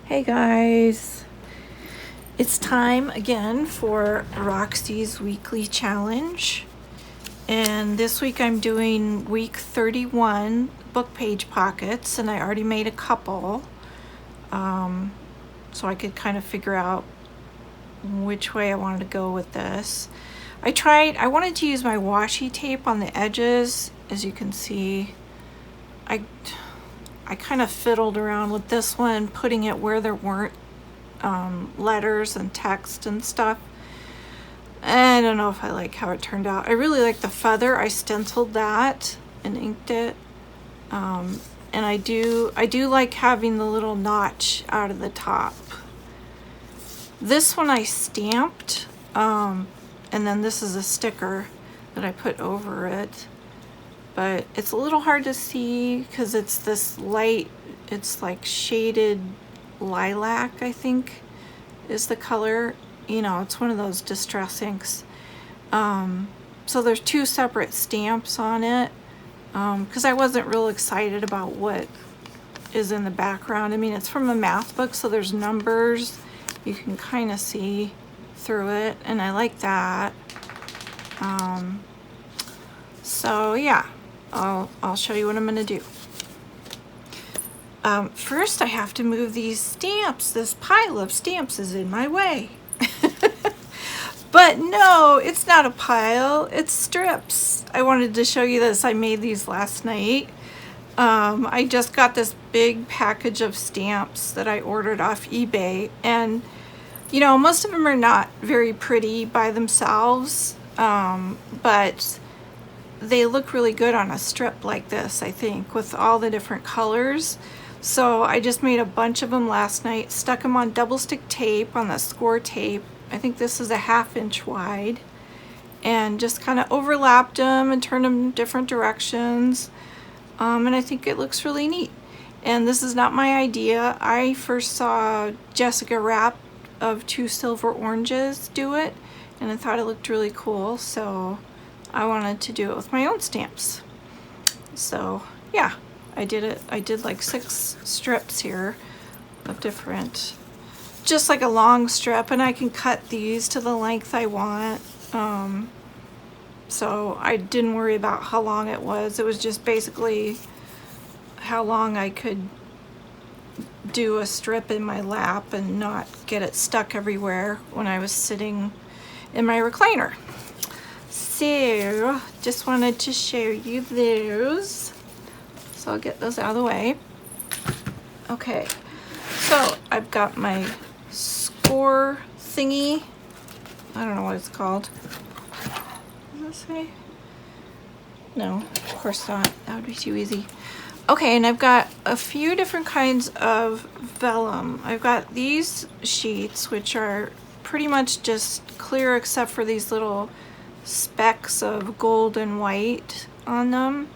Hey guys, it's time again for Roxy's weekly challenge, and this week I'm doing week 31 book page pockets, and I already made a couple, so I could kind of figure out which way I wanted to go with this. I wanted to use my washi tape on the edges. As you can see, I kind of fiddled around with this one, putting it where there weren't letters and text and stuff. I don't know if I like how it turned out. I really like the feather. I stenciled that and inked it. And I do like having the little notch out of the top. This one I stamped, and then this is a sticker that I put over it. But it's a little hard to see because it's this light, it's like shaded lilac, I think is the color. You know, it's one of those distress inks. So there's two separate stamps on it, because I wasn't real excited about what is in the background. I mean, it's from a math book, so there's numbers. You can kind of see through it, and I like that. So yeah. I'll show you what I'm going to do. First, I have to move these stamps. This pile of stamps is in my way. But no, it's not a pile. It's strips. I wanted to show you this. I made these last night. I just got this big package of stamps that I ordered off eBay. And, you know, most of them are not very pretty by themselves. But they look really good on a strip like this, I think, with all the different colors. So I just made a bunch of them last night, stuck them on double stick tape, on the score tape. I think this is a 1/2 inch wide, and just kind of overlapped them and turned them different directions. And I think it looks really neat. And this is not my idea. I first saw Jessica Rapp of Two Silver Oranges do it, and I thought it looked really cool. So I wanted to do it with my own stamps. So yeah, I did it. I did like 6 strips here of different, just like a long strip, and I can cut these to the length I want. So I didn't worry about how long it was. It was just basically how long I could do a strip in my lap and not get it stuck everywhere when I was sitting in my recliner. So, just wanted to show you those. So I'll get those out of the way. Okay, so I've got my score thingy. I don't know what it's called. Does it say? No, of course not. That would be too easy. Okay, and I've got a few different kinds of vellum. I've got these sheets, which are pretty much just clear except for these little specks of gold and white on them,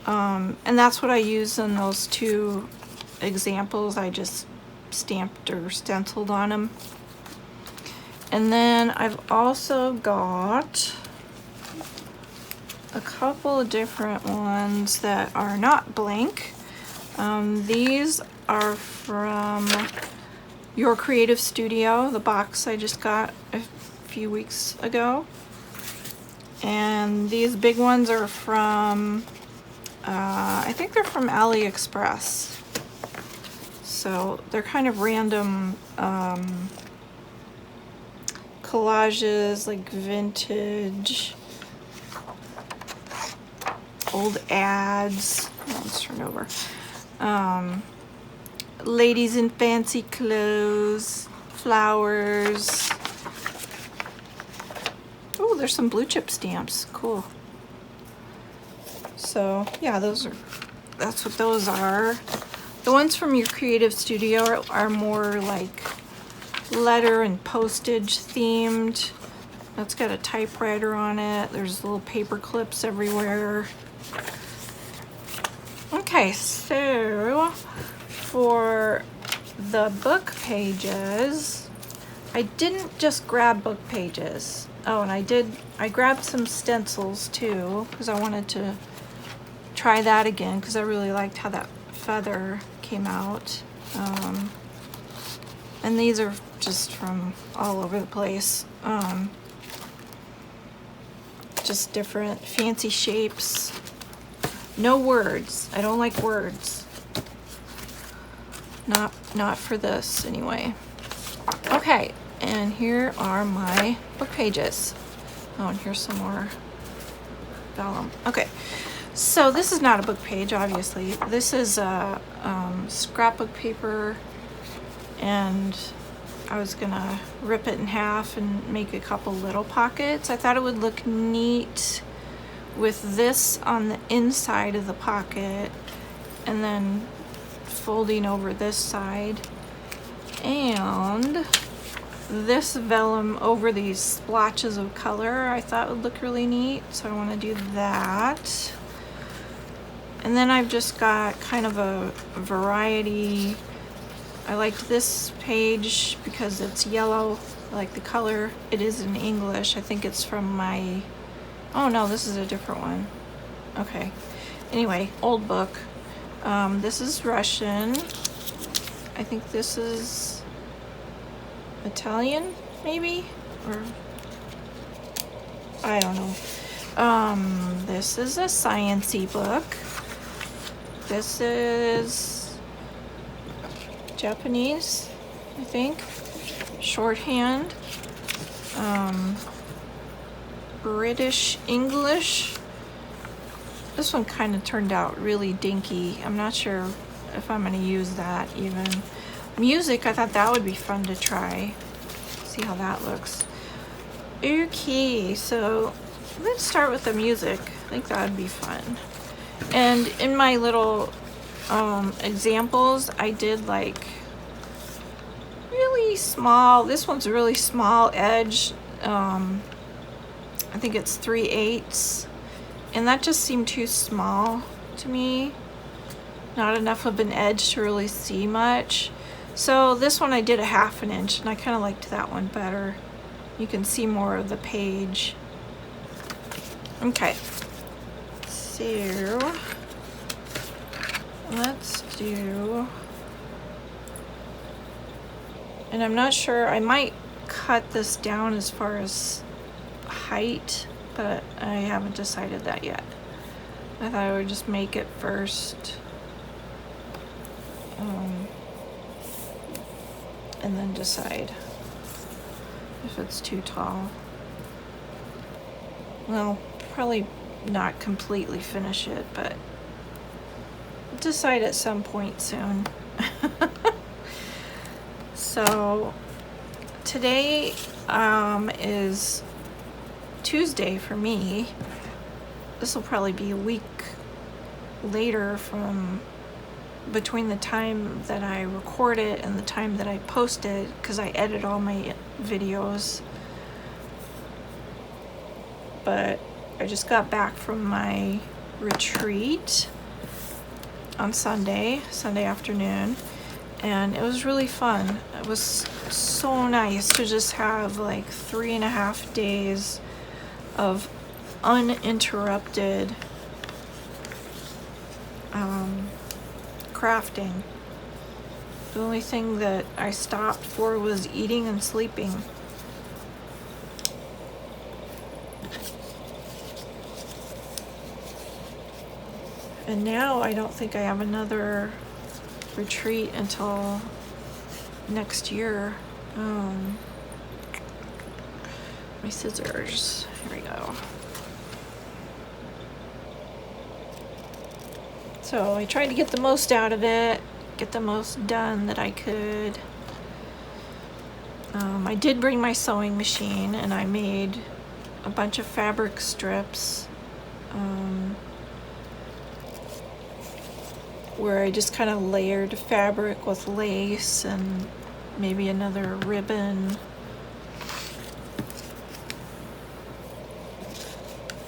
and that's what I used in those 2 examples. I just stamped or stenciled on them. And then I've also got a couple of different ones that are not blank. These are from Your Creative Studio, the box I just got a few weeks ago. And these big ones are from, I think they're from AliExpress. So they're kind of random collages, like vintage, old ads. Let's turn over. Ladies in fancy clothes, flowers. Oh, there's some blue chip stamps. Cool. So yeah, that's what those are. The ones from Your Creative Studio are more like letter and postage themed. That's got a typewriter on it. There's little paper clips everywhere. Okay, so for the book pages, I didn't just grab book pages. Oh, and I grabbed some stencils too, because I wanted to try that again, because I really liked how that feather came out. And these are just from all over the place. Just different fancy shapes. No words. I don't like words. Not for this anyway. Okay, and here are my book pages. Oh, and here's some more vellum. Okay, so this is not a book page, obviously. This is a scrapbook paper, and I was gonna rip it in half and make a couple little pockets. I thought it would look neat with this on the inside of the pocket and then folding over this side, and this vellum over these splotches of color I thought would look really neat, so I want to do that. And then I've just got kind of a variety. I liked this page because it's yellow. I like the color. It is in English. I think it's from my, oh no, this is a different one. Okay. Anyway, old book. This is Russian. I think this is Italian, maybe? Or, I don't know. This is a science-y book. This is Japanese, I think. Shorthand. British English. This one kind of turned out really dinky. I'm not sure if I'm going to use that even. Music, I thought that would be fun to try. See how that looks. Okay, so let's start with the music. I think that would be fun. And in my little examples, I did like really small. This one's a really small edge. I think it's 3/8, and that just seemed too small to me. Not enough of an edge to really see much. So this one I did a 1/2 inch, and I kind of liked that one better. You can see more of the page. Okay, so let's do, and I'm not sure, I might cut this down as far as height, but I haven't decided that yet. I thought I would just make it first, and then decide if it's too tall. Well, probably not completely finish it, but decide at some point soon. So today is Tuesday for me. This will probably be a week later from between the time that I record it and the time that I post it, because I edit all my videos. But I just got back from my retreat on Sunday afternoon, and it was really fun. It was so nice to just have like 3.5 days of uninterrupted crafting. The only thing that I stopped for was eating and sleeping. And now I don't think I have another retreat until next year. My scissors. Here we go. So I tried to get the most out of it, get the most done that I could. I did bring my sewing machine, and I made a bunch of fabric strips where I just kind of layered fabric with lace and maybe another ribbon.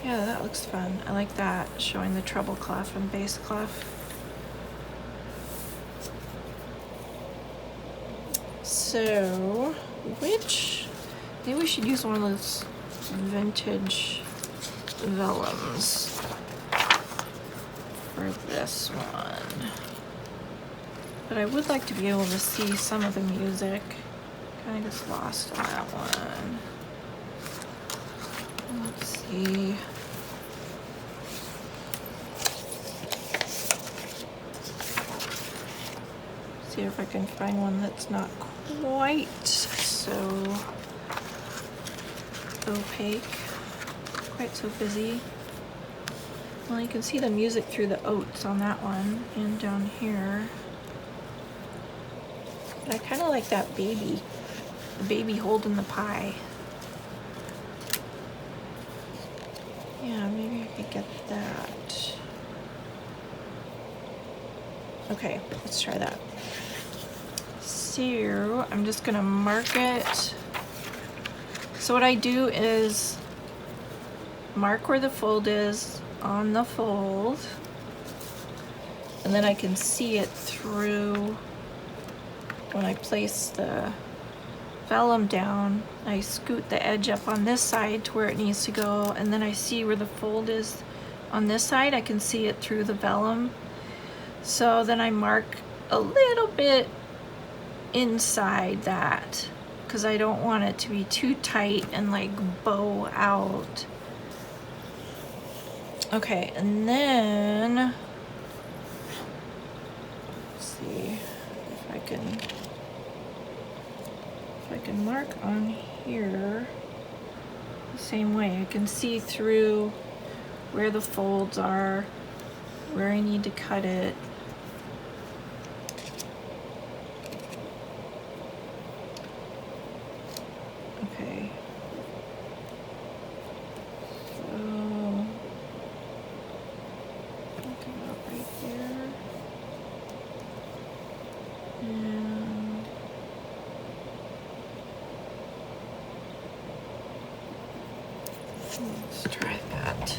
Yeah, that looks fun. I like that, showing the treble clef and bass clef. So, maybe we should use one of those vintage vellums for this one. But I would like to be able to see some of the music. Kind of just lost on that one. Let's see. See if I can find one that's not quite so opaque, quite so busy. Well, you can see the music through the oats on that one and down here. But I kind of like that baby, the baby holding the pie. Yeah, maybe I could get that. Okay, let's try that. So I'm just gonna mark it. So what I do is mark where the fold is on the fold, and then I can see it through when I place the vellum down. I scoot the edge up on this side to where it needs to go, and then I see where the fold is on this side. I can see it through the vellum. So then I mark a little bit inside that because I don't want it to be too tight and like bow out. Okay, and then let's see if I can mark on here the same way. I can see through where the folds are, where I need to cut it. Okay. So look about right there. And let's try that.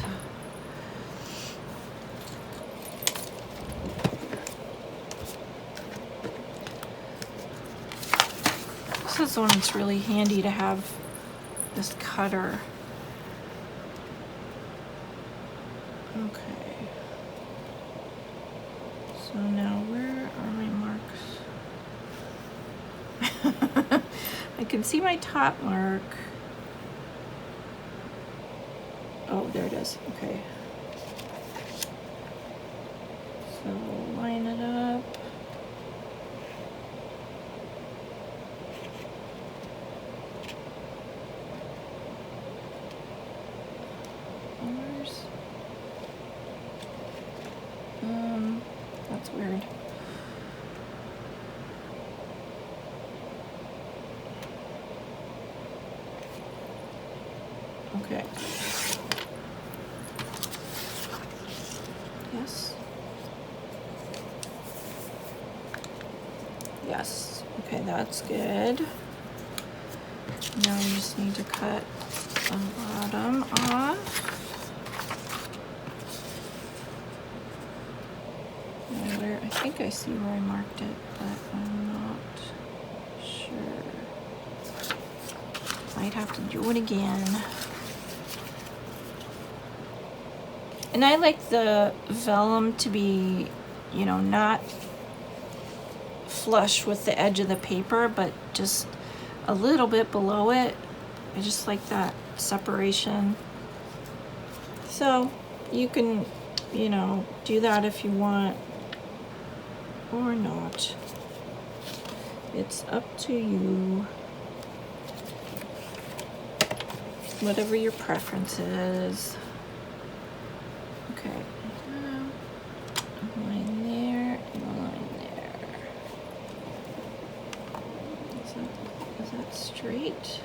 This is one that's really handy to have this cutter. Okay. So now where are my marks? I can see my top mark. Oh, there it is. Okay. So line it up. That's weird. Okay. Yes. Yes. Okay, that's good. Now we just need to cut the bottom off. I think I see where I marked it, but I'm not sure. Might have to do it again. And I like the vellum to be, you know, not flush with the edge of the paper, but just a little bit below it. I just like that separation. So you can, you know, do that if you want or not. It's up to you. Whatever your preference is. Okay. A line there and a line there. Is that straight?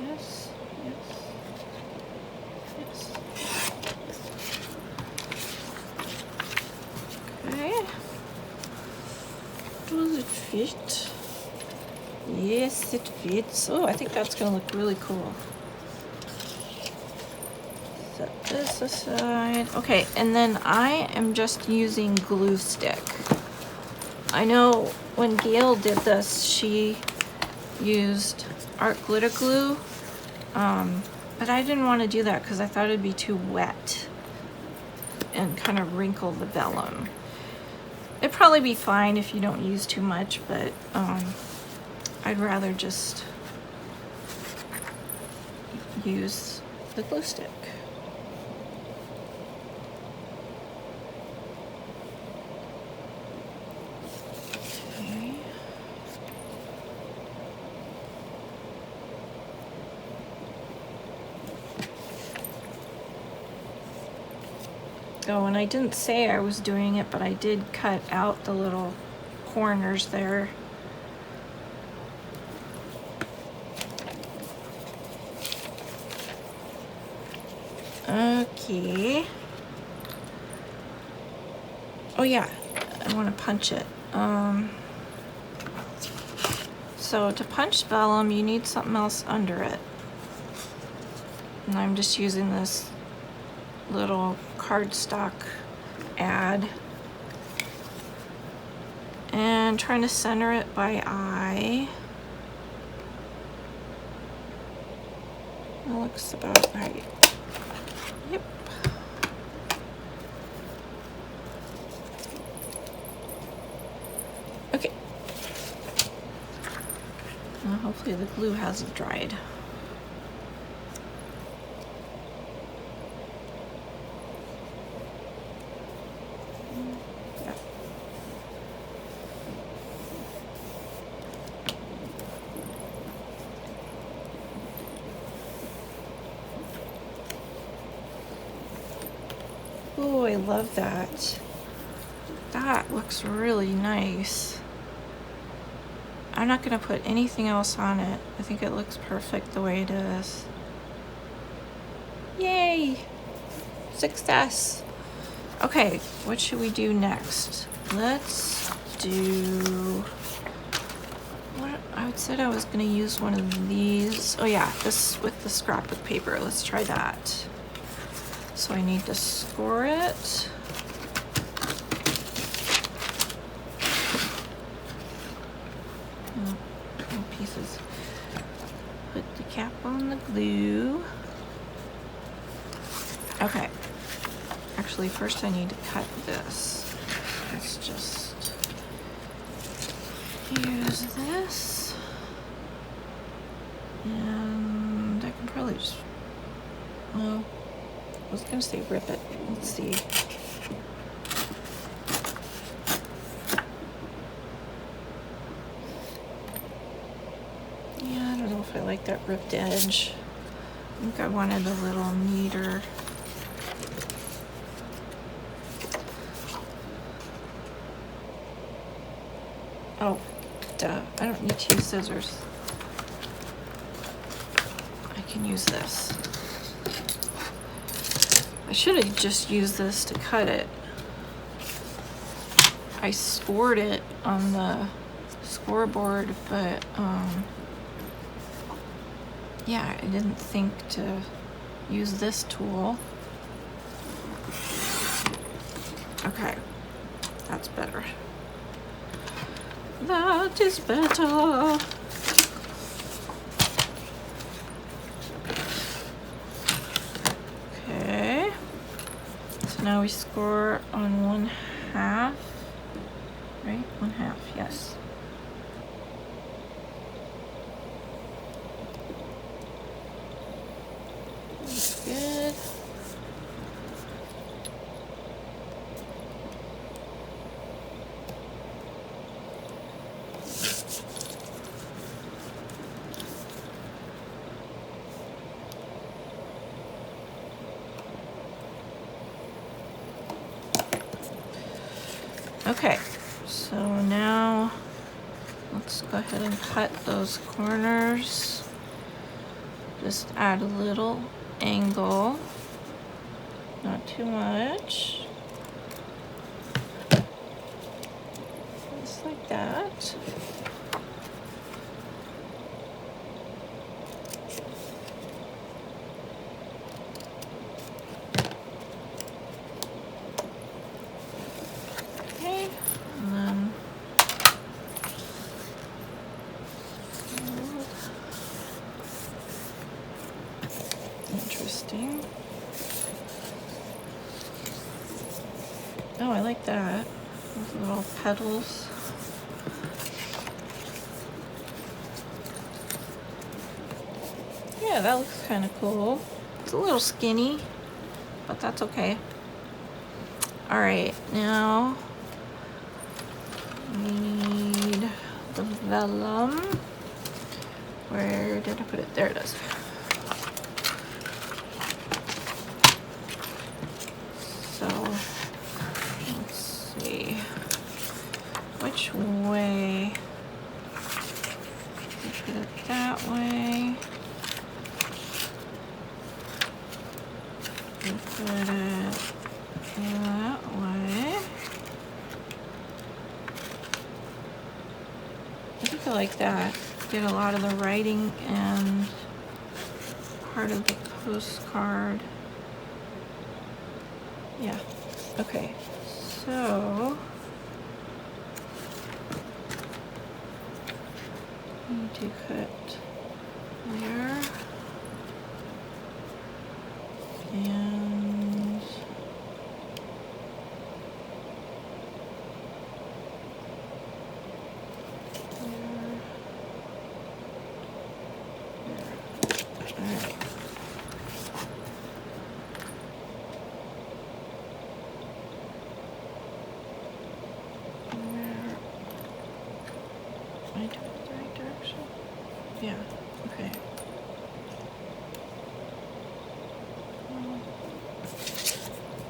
Yes. Yes. Yes. Okay. Does it fit? Yes, it fits. Oh, I think that's going to look really cool. Set this aside. Okay, and then I am just using glue stick. I know when Gail did this, she used art glitter glue, but I didn't want to do that because I thought it'd be too wet and kind of wrinkle the vellum. It'd probably be fine if you don't use too much, but I'd rather just use the glue stick. Okay. Oh, and I didn't say I was doing it, but I did cut out the little corners there. Okay. Oh yeah, I want to punch it. So to punch vellum, you need something else under it. And I'm just using this little cardstock ad and trying to center it by eye. That looks about right. Yep. Okay. Well, hopefully the glue hasn't dried. Oh, I love that. That looks really nice. I'm not going to put anything else on it. I think it looks perfect the way it is. Yay! Success! Okay, what should we do next? Let's do... What I said I was going to use one of these. Oh yeah, this with the scrapbook paper. Let's try that. So I need to score it. Oh, pieces. Put the cap on the glue. Okay. Actually, first I need to cut this. Let's just use this. And I can probably just, well, I was gonna say rip it. Let's see. Yeah, I don't know if I like that ripped edge. I think I wanted a little neater. Oh, duh. I don't need 2 scissors. I can use this. I should have just used this to cut it. I scored it on the scoreboard, but yeah, I didn't think to use this tool. Okay, that's better. That is better. Okay. So now we score on 1/2. Right? 1/2, yes. That's good. Okay, so now let's go ahead and cut those corners. Just add a little angle, not too much. Just like that. Interesting. Oh, I like that. With a little petals. Yeah, that looks kind of cool. It's a little skinny, but that's okay. All right, now we need the vellum. Where did I put it? There it is. So let's see which way. Put it that way. We put it that way. I think I like that. Get a lot of the writing and part of the postcard. Yeah, okay. So I need to cut there. And there. All right. Am I doing it the right direction? Yeah, okay.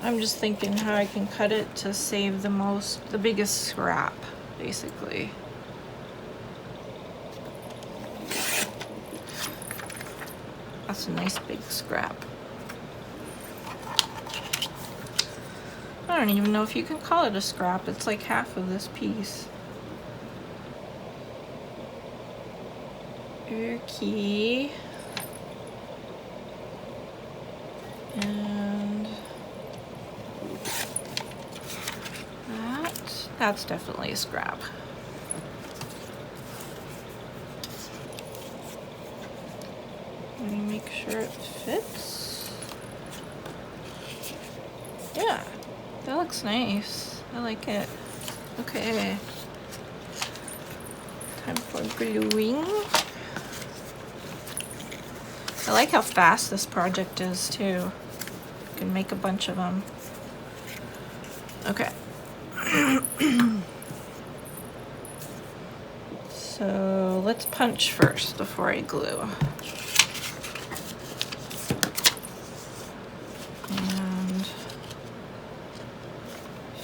I'm just thinking how I can cut it to save the biggest scrap, basically. That's a nice big scrap. I don't even know if you can call it a scrap. It's like half of this piece. Okay. And that's definitely a scrap. Let me make sure it fits. Yeah, that looks nice. I like it. Okay. Time for gluing. I like how fast this project is too. You can make a bunch of them. Okay. So let's punch first before I glue. And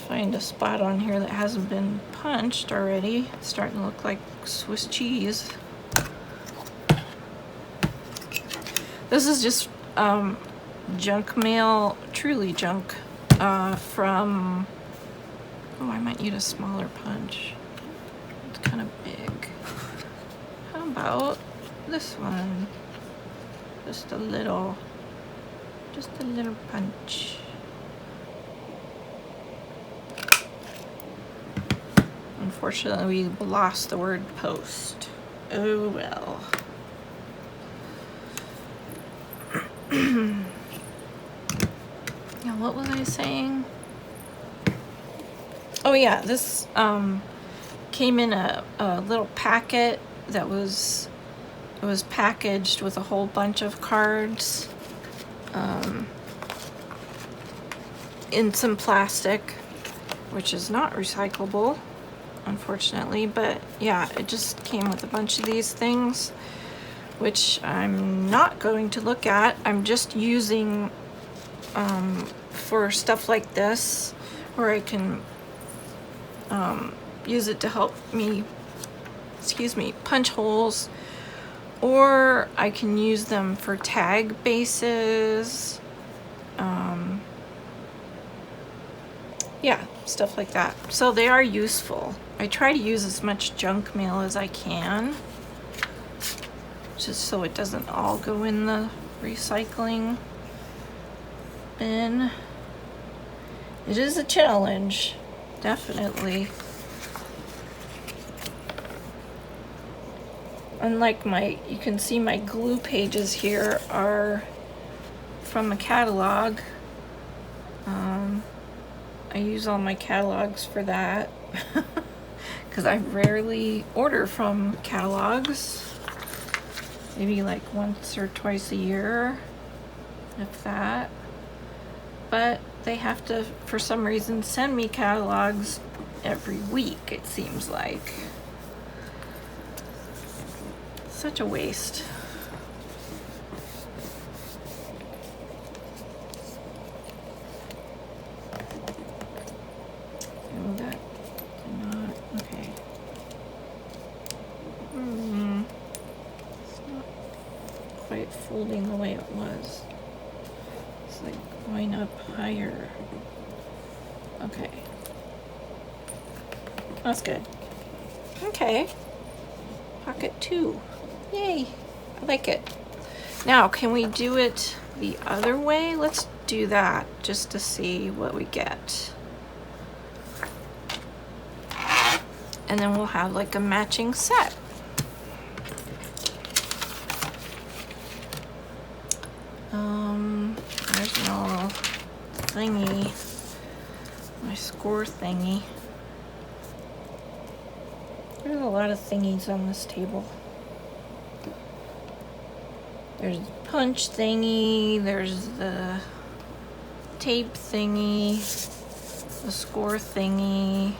find a spot on here that hasn't been punched already. It's starting to look like Swiss cheese. This is just junk mail, truly junk, from, oh, I might need a smaller punch. It's kind of big. How about this one? Just a little punch. Unfortunately, we lost the word post. Oh well. Yeah, what was I saying? Oh yeah, this came in a little packet that was packaged with a whole bunch of cards in some plastic, which is not recyclable, unfortunately, but yeah, it just came with a bunch of these things, which I'm not going to look at. I'm just using for stuff like this, where I can use it to help me, punch holes, or I can use them for tag bases, yeah, stuff like that. So they are useful. I try to use as much junk mail as I can, just so it doesn't all go in the recycling bin. It is a challenge, definitely. Unlike you can see my glue pages here are from a catalog. I use all my catalogs for that. because I rarely order from catalogs. Maybe like once or twice a year, if that. But they have to, for some reason, send me catalogs every week, it seems like. Such a waste. Oh, that did not, okay. It's not quite folding the way it was. It's like going up higher. Okay. That's good. Okay. Pocket 2. Yay. I like it. Now, can we do it the other way? Let's do that just to see what we get. And then we'll have like a matching set. There's no thingy, my score thingy. There's a lot of thingies on this table. There's the punch thingy, there's the tape thingy, the score thingy.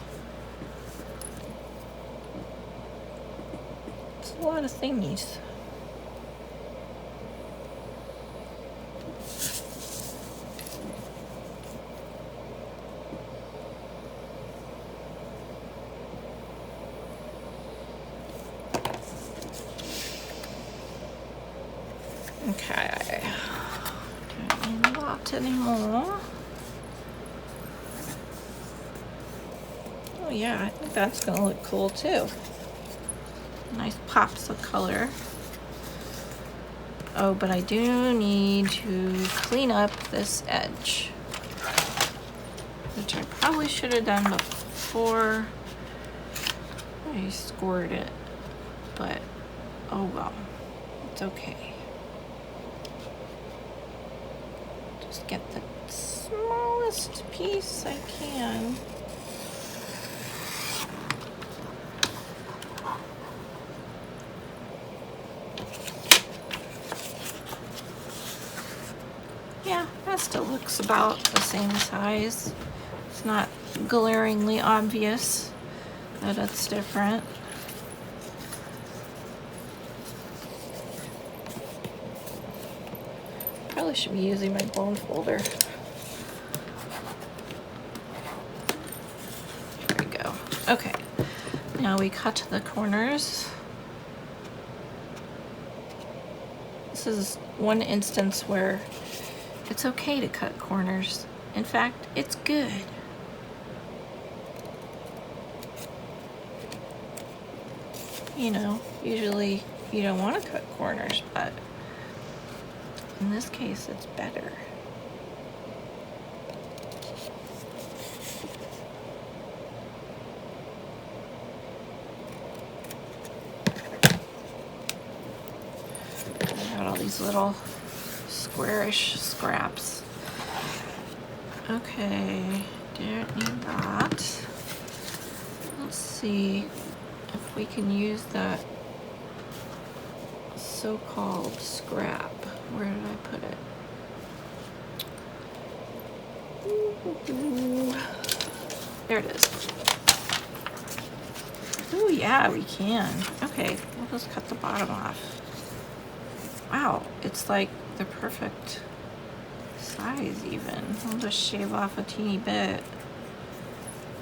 It's a lot of thingies. Okay, don't need a lot anymore. Oh yeah, I think that's gonna look cool too. Nice pops of color. Oh, but I do need to clean up this edge, which I probably should have done before I scored it, but oh well, it's okay. Just get the smallest piece I can. Yeah, that still looks about the same size. It's not glaringly obvious that it's different. Probably should be using my bone folder. There we go. Okay, now we cut the corners. This is one instance where it's okay to cut corners. In fact, it's good. You know, usually you don't want to cut corners, but in this case, it's better. I got all these little squarish scraps. Okay, don't need that. Let's see if we can use that so-called scrap. Where did I put it? Ooh. There it is. Oh yeah, we can. Okay, we'll just cut the bottom off. Wow, it's like the perfect size even. I'll just shave off a teeny bit.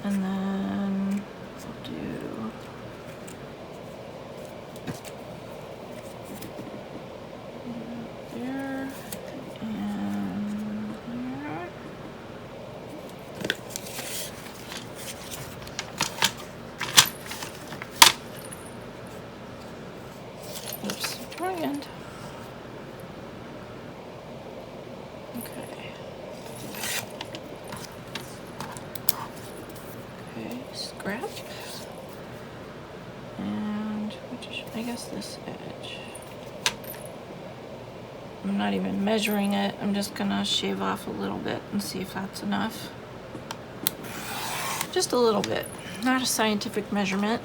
And then we'll do there and there. Oops, wrong end. Okay. Okay, scrap. And which, I guess this edge. I'm not even measuring it. I'm just gonna shave off a little bit and see if that's enough. Just a little bit. Not a scientific measurement.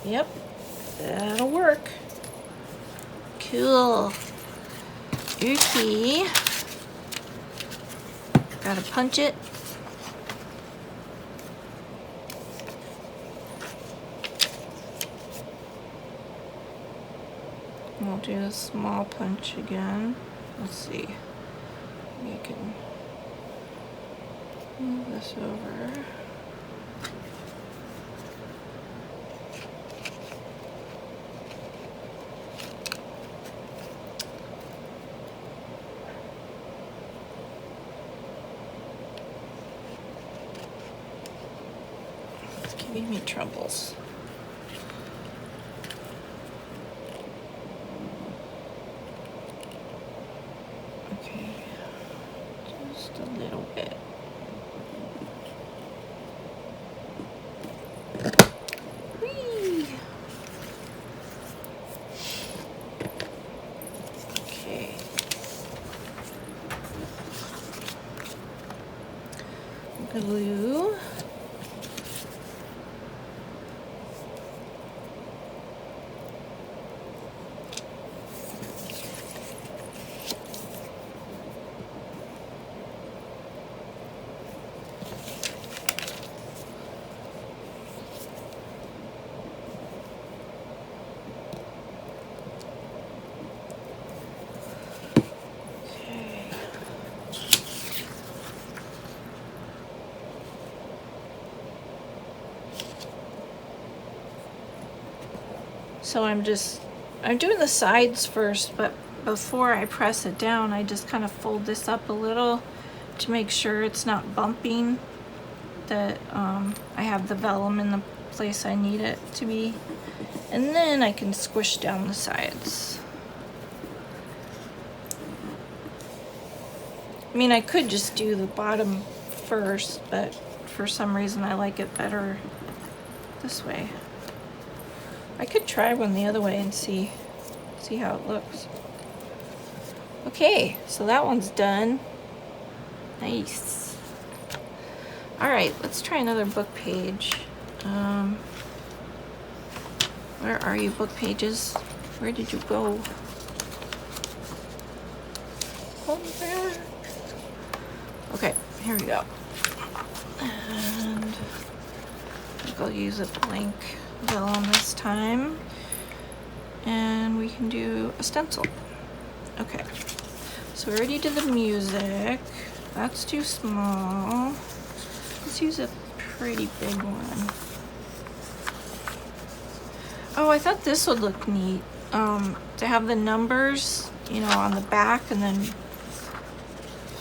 Yep, that'll work. Cool. Okay. Gotta punch it. We'll do a small punch again. Let's see. We can move this over. It's giving me troubles. Just a little bit. Whee! Okay. Glue. So I'm doing the sides first, but before I press it down, I just kind of fold this up a little to make sure it's not bumping, that I have the vellum in the place I need it to be. And then I can squish down the sides. I mean, I could just do the bottom first, but for some reason I like it better this way. I could try one the other way and see how it looks. Okay, so that one's done. Nice. All right, let's try another book page. Where are you, book pages? Where did you go? Hold there. Okay, here we go. And I think I'll use a blank vellum this time, and we can do a stencil. Okay, so we already did the music. That's too small. Let's use a pretty big one. Oh, I thought this would look neat, to have the numbers, you know, on the back, and then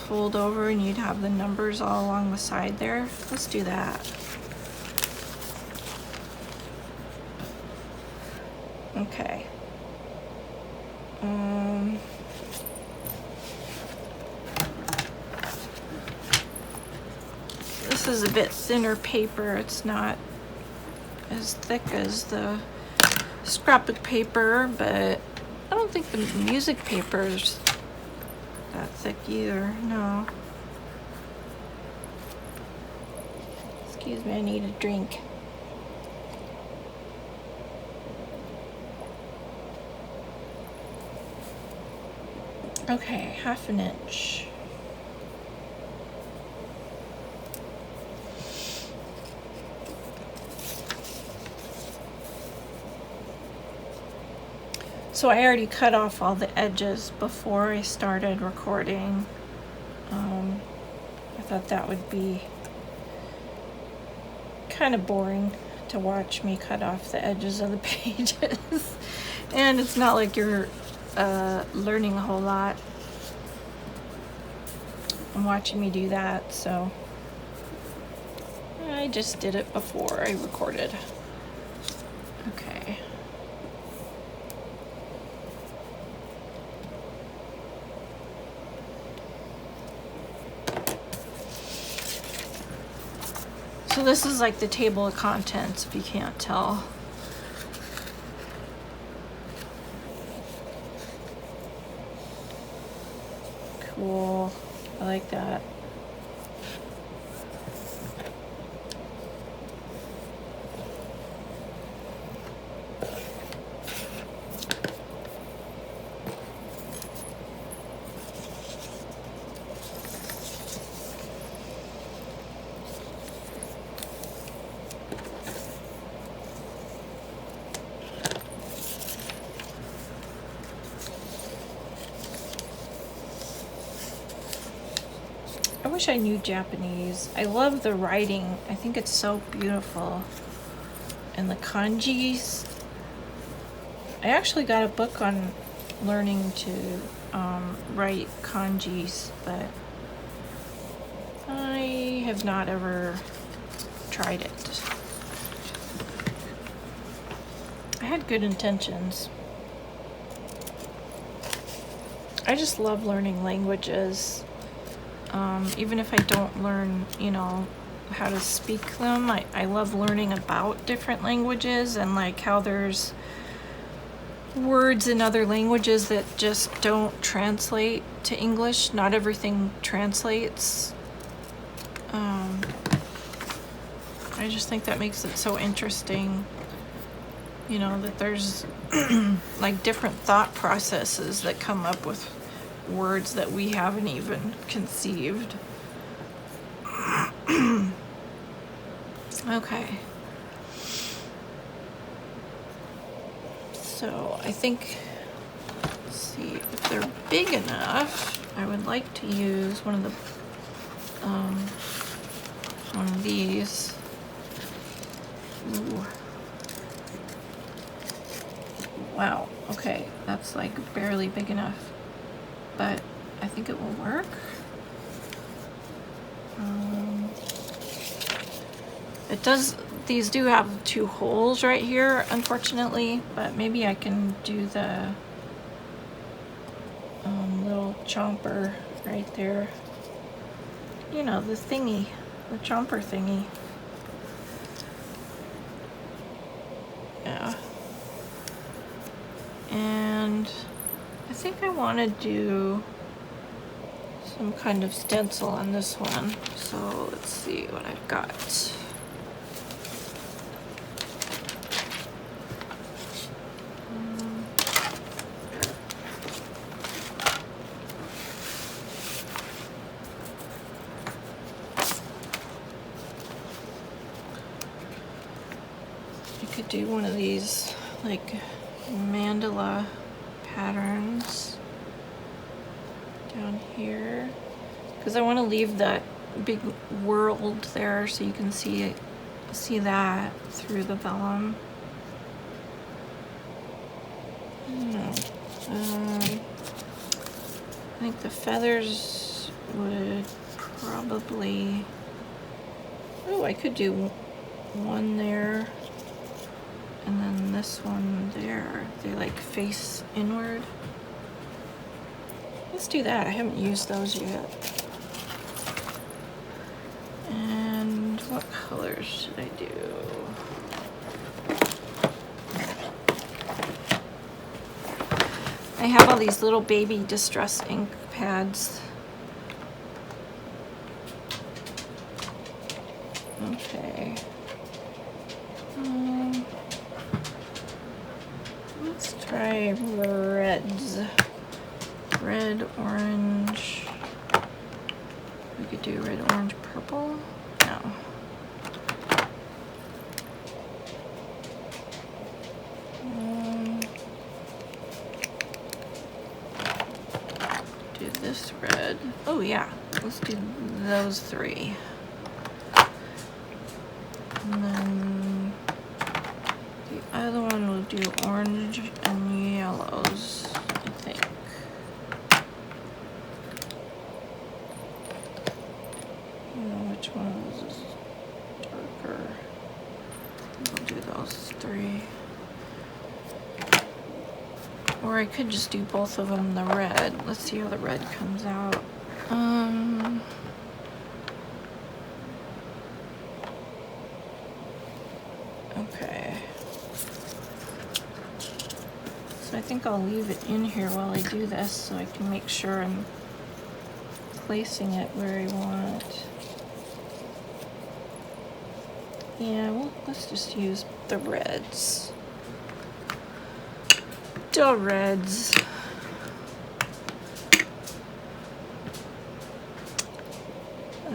fold over and you'd have the numbers all along the side there. Let's do that. Okay. This is a bit thinner paper. It's not as thick as the scrapbook paper, but I don't think the music paper's that thick either. No. Excuse me, I need a drink. Okay, 1/2 inch. So I already cut off all the edges before I started recording. I thought that would be kind of boring to watch me cut off the edges of the pages. And it's not like you're learning a whole lot and watching me do that, so I just did it before I recorded. Okay. So this is like the table of contents, if you can't tell. cool. I like that. I wish I knew Japanese. I love the writing. I think it's so beautiful. And the kanjis. I actually got a book on learning to write kanjis, but I have not ever tried it. I had good intentions. I just love learning languages. Even if I don't learn, you know, how to speak them, I love learning about different languages and like how there's words in other languages that just don't translate to English. Not everything translates. I just think that makes it so interesting, you know, that there's like different thought processes that come up with words that we haven't even conceived. Okay. So I think, let's see, if they're big enough, I would like to use one of these. Ooh. Wow, okay, that's like barely big enough, but I think it will work. It does, these do have 2 holes right here, unfortunately, but maybe I can do the little chomper right there. You know, the thingy, the chomper thingy. Yeah. And I think I want to do some kind of stencil on this one. So let's see what I've got. Do one of these like mandala patterns down here because I want to leave that big world there so you can see that through the vellum. I don't know. I think the feathers would probably, oh, I could do one there. And then this one there, they like face inward. Let's do that. I haven't used those yet. And what colors should I do? I have all these little baby distress ink pads. Okay. Let's try reds. Red, orange. We could do red, orange, purple. No. Do this red. Oh yeah, let's do those 3. And then the other one will do orange and yellows, I think. I don't know which one of those is darker. We'll do those 3. Or I could just do both of them the red. Let's see how the red comes out. Okay. So I think I'll leave it in here while I do this so I can make sure I'm placing it where I want. Yeah, well, let's just use the reds. The reds. I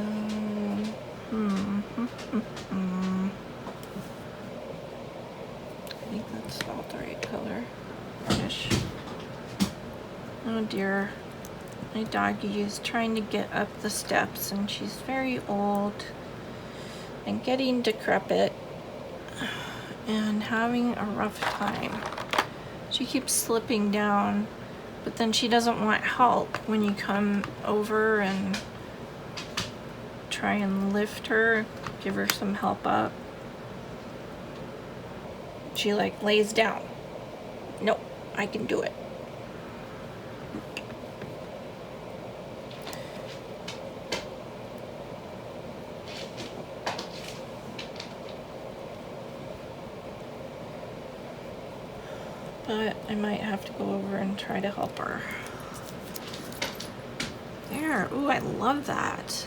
think that's about the right color-ish. Oh dear. My doggie is trying to get up the steps and she's very old and getting decrepit and having a rough time. She keeps slipping down, but then she doesn't want help when you come over and try and lift her, give her some help up. She like lays down. Nope, I can do it. But I might have to go over and try to help her. There, ooh, I love that.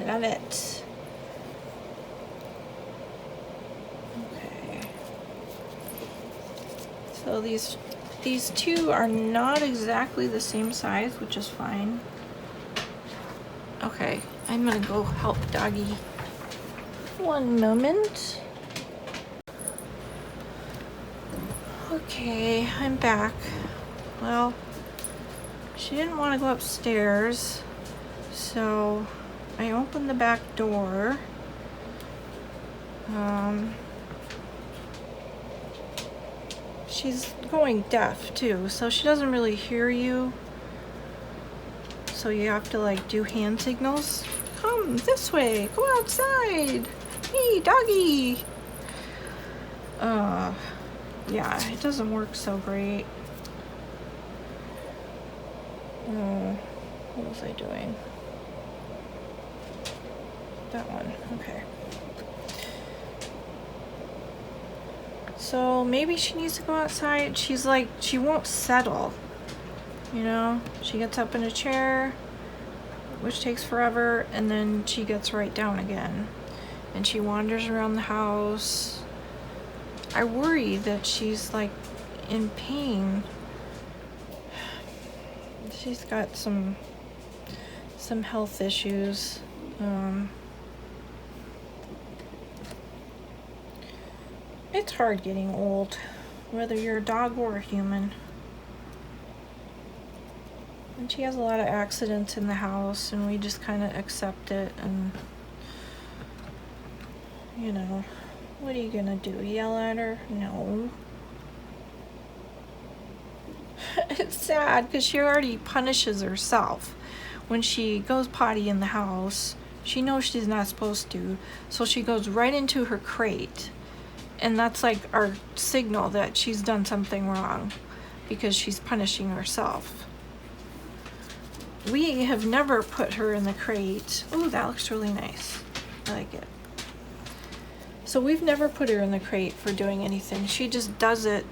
Love it. Okay. So these two are not exactly the same size, which is fine. Okay, I'm gonna go help doggy. One moment. Okay, I'm back. Well, she didn't want to go upstairs, so I opened the back door. She's going deaf too, so she doesn't really hear you. So you have to like do hand signals. Come this way, go outside. Hey, doggy. Yeah, it doesn't work so great. What was I doing? That one, okay. So maybe she needs to go outside. She's like, she won't settle. You know, she gets up in a chair, which takes forever, and then she gets right down again. And she wanders around the house. I worry that she's like in pain. She's got some health issues. It's hard getting old, whether you're a dog or a human. And she has a lot of accidents in the house, and we just kind of accept it, and you know, what are you gonna do? Yell at her? No. It's sad because she already punishes herself. When she goes potty in the house, she knows she's not supposed to, so she goes right into her crate. And that's like our signal that she's done something wrong because she's punishing herself. We have never put her in the crate. Oh, that looks really nice. I like it. So we've never put her in the crate for doing anything. She just does it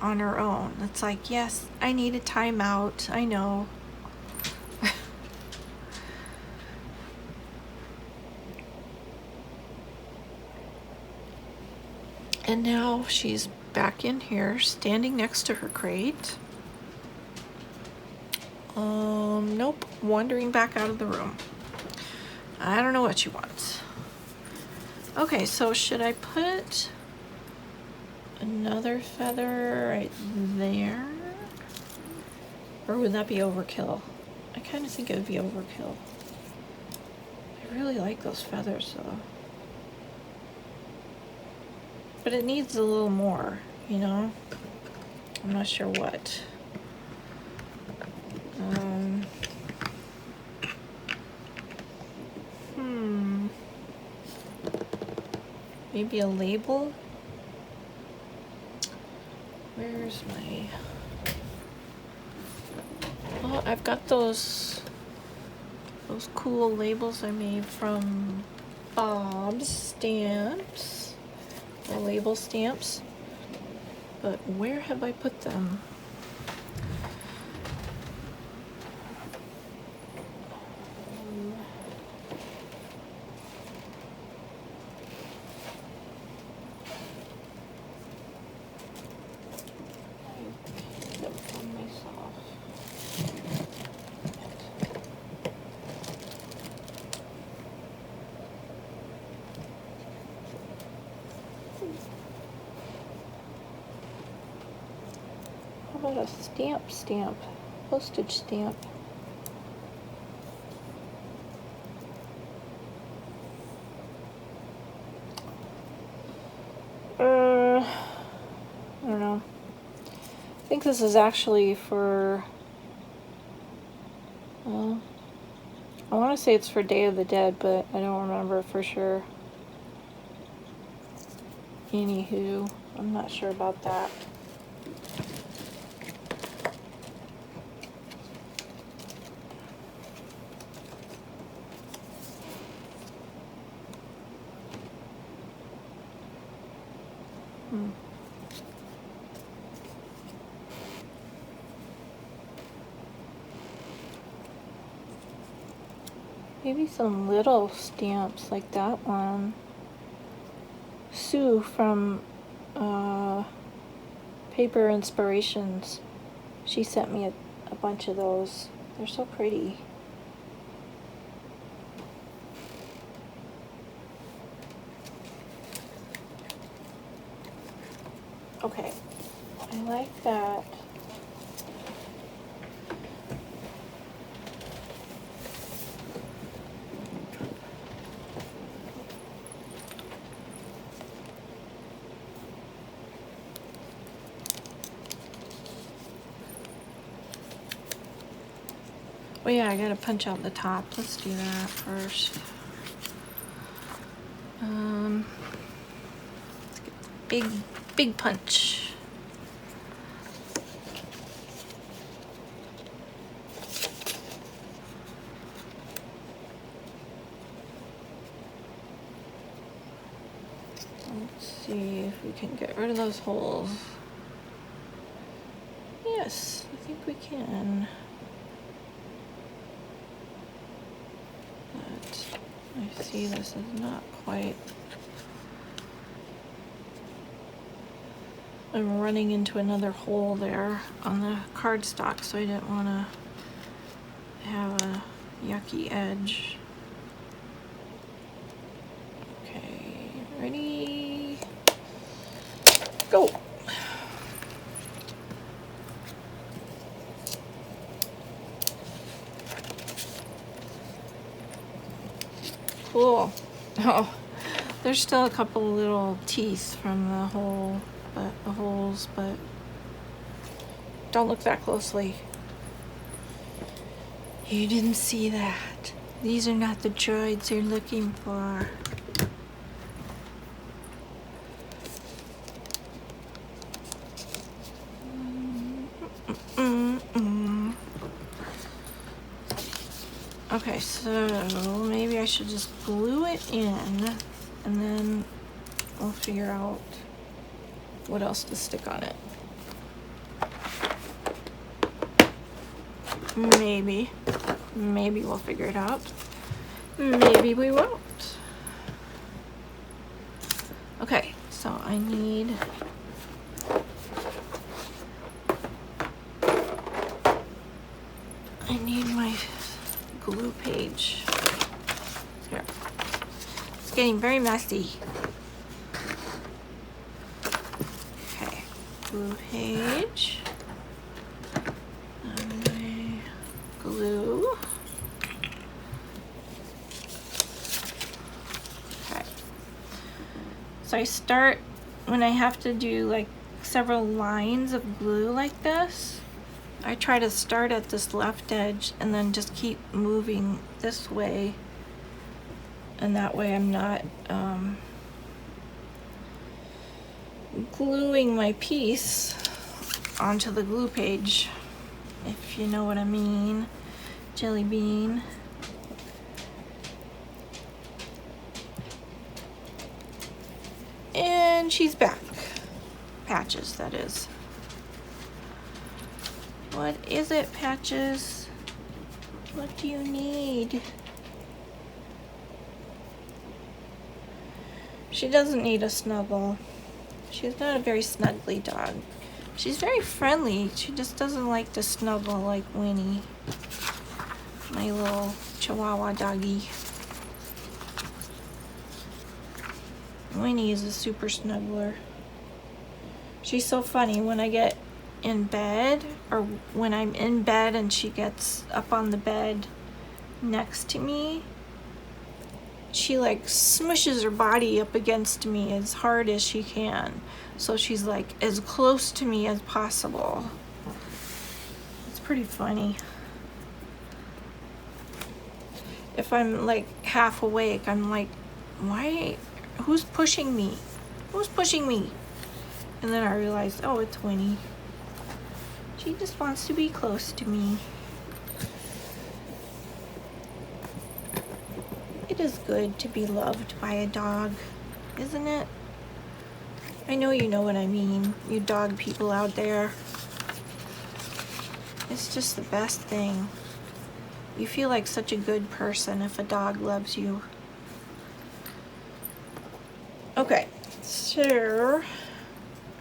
on her own. It's like, yes, I need a timeout. I know. And now she's back in here, standing next to her crate. Nope, wandering back out of the room. I don't know what she wants. Okay, so should I put another feather right there? Or would that be overkill? I kind of think it would be overkill. I really like those feathers though. But it needs a little more, you know? I'm not sure what. Maybe a label? Where's my... Oh, I've got those cool labels I made from Bob's Stamps. The label stamps. But where have I put them? got a stamp, postage stamp. I don't know. I think this is actually for, well, I want to say it's for Day of the Dead, but I don't remember for sure. Anywho, I'm not sure about that. Maybe some little stamps like that one. Sue from Paper Inspirations. She sent me a bunch of those. They're so pretty. Okay, I like that. Oh yeah, I gotta punch out the top. Let's do that first. Let's get the big punch. Let's see if we can get rid of those holes. Yes, I think we can. I see this is not quite. I'm running into another hole there on the cardstock, so I didn't want to have a yucky edge. Okay, ready? Go! Cool. Oh, there's still a couple little teeth from the holes, but don't look that closely. You didn't see that. These are not the droids you're looking for. Okay, so maybe I should just glue it in, and then we'll figure out what else to stick on it. Maybe we'll figure it out. Maybe we won't. Okay, so I need my glue page. Here. It's getting very messy. Okay, glue page. And my glue. Okay. So I start when I have to do like several lines of glue like this. I try to start at this left edge and then just keep moving this way, and that way I'm not gluing my piece onto the glue page, if you know what I mean. Jelly bean. And she's back. Patches, that is. What is it, Patches? What do you need? She doesn't need a snuggle. She's not a very snuggly dog. She's very friendly. She just doesn't like to snuggle like Winnie, my little Chihuahua doggy. Winnie is a super snuggler. She's so funny when I get in bed, or when I'm in bed and she gets up on the bed next to me, she like smushes her body up against me as hard as she can. So she's like as close to me as possible. It's pretty funny. If I'm like half awake, I'm like, why, who's pushing me? Who's pushing me? And then I realized, oh, it's Winnie. She just wants to be close to me. It is good to be loved by a dog, isn't it? I know you know what I mean, you dog people out there. It's just the best thing. You feel like such a good person if a dog loves you. Okay, so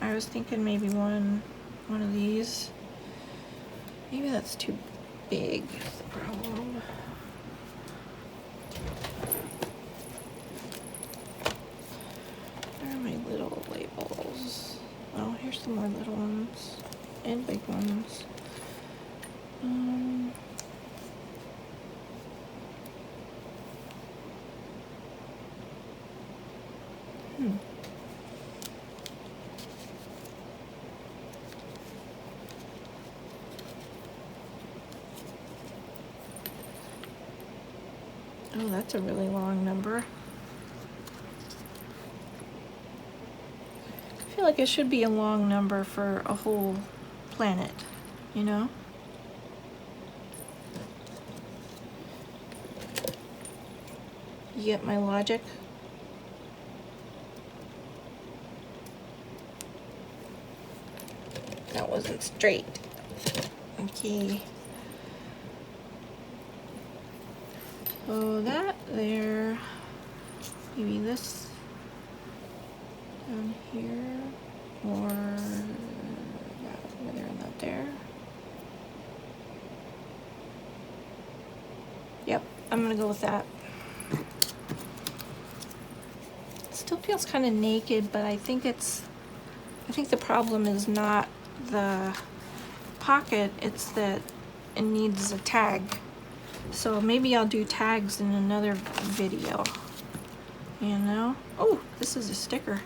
I was thinking maybe one of these. Maybe that's too big, is the problem. Where are my little labels? Oh, here's some more little ones and big ones. Oh, that's a really long number. I feel like it should be a long number for a whole planet, you know? You get my logic? That wasn't straight. Okay. So that there, maybe this down here, or that over there and that there. Yep, I'm gonna go with that. It still feels kind of naked, but I think the problem is not the pocket, it's that it needs a tag. So maybe I'll do tags in another video, you know? Oh, this is a sticker.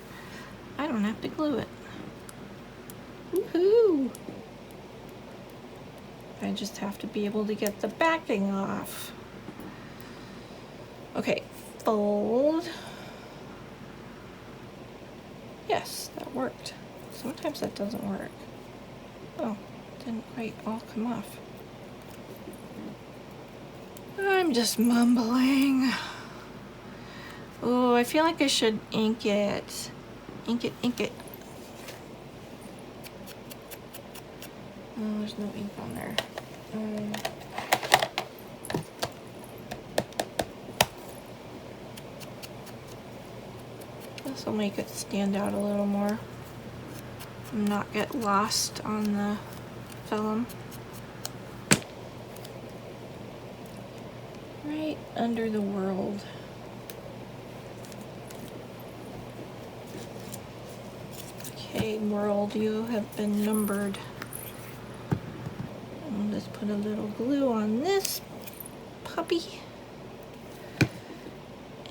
I don't have to glue it. Woohoo! I just have to be able to get the backing off. Okay, fold. Yes, that worked. Sometimes that doesn't work. Oh, didn't quite all come off. I'm just mumbling. Oh, I feel like I should ink it. Ink it, ink it. Oh, there's no ink on there. This will make it stand out a little more and not get lost on the vellum. Right under the world. Okay, world, you have been numbered. I'll just put a little glue on this puppy.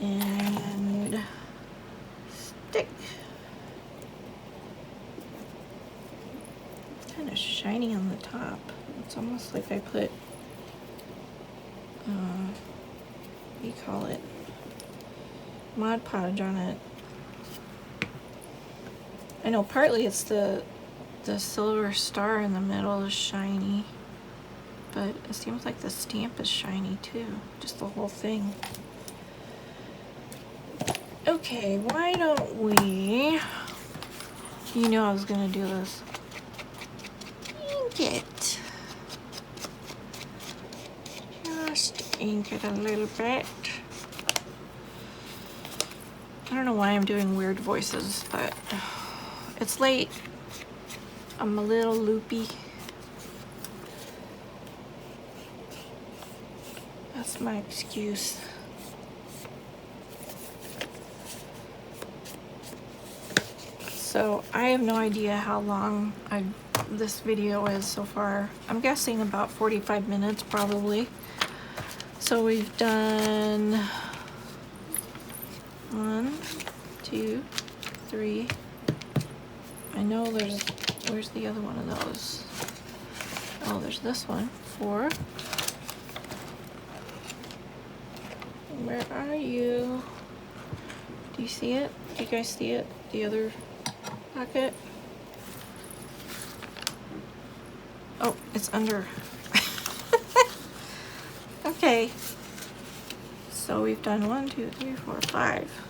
And stick. It's kind of shiny on the top. It's almost like I put what do you call it? Mod Podge on it. I know partly it's the silver star in the middle is shiny, but it seems like the stamp is shiny too, just the whole thing. Okay, why don't we, you know I was gonna do this, ink it. Just ink it a little bit. I don't know why I'm doing weird voices, but it's late. I'm a little loopy. That's my excuse. So I have no idea how long I've this video is so far. I'm guessing about 45 minutes probably. So we've done 1, 2, 3. I know where's the other one of those? Oh, there's this one. 4. Where are you? Do you see it? Do you guys see it? The other pocket? Oh, it's under. Okay. So we've done 1, 2, 3, 4, 5.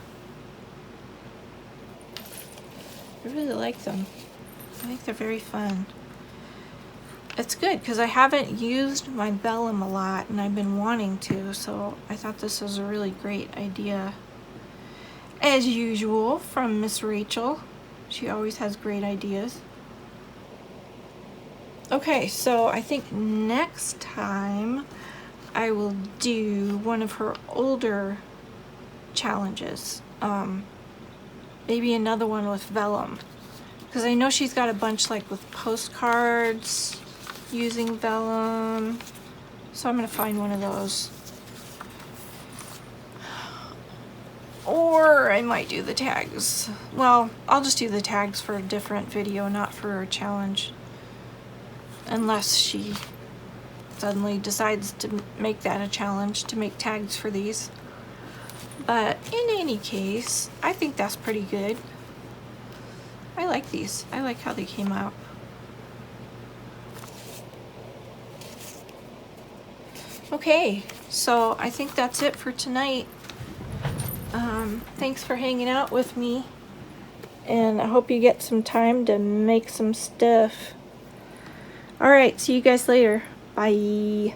I really like them. I think they're very fun. It's good because I haven't used my vellum a lot and I've been wanting to, so I thought this was a really great idea. As usual from Miss Rachel. She always has great ideas. Okay, so I think next time I will do one of her older challenges. Maybe another one with vellum. Because I know she's got a bunch like with postcards using vellum. So I'm going to find one of those. Or I might do the tags. Well, I'll just do the tags for a different video, not for a challenge. Unless she suddenly decides to make that a challenge, to make tags for these. But in any case, I think that's pretty good. I like these. I like how they came out. Okay, so I think that's it for tonight. Thanks for hanging out with me. And I hope you get some time to make some stuff. Alright, see you guys later. Bye.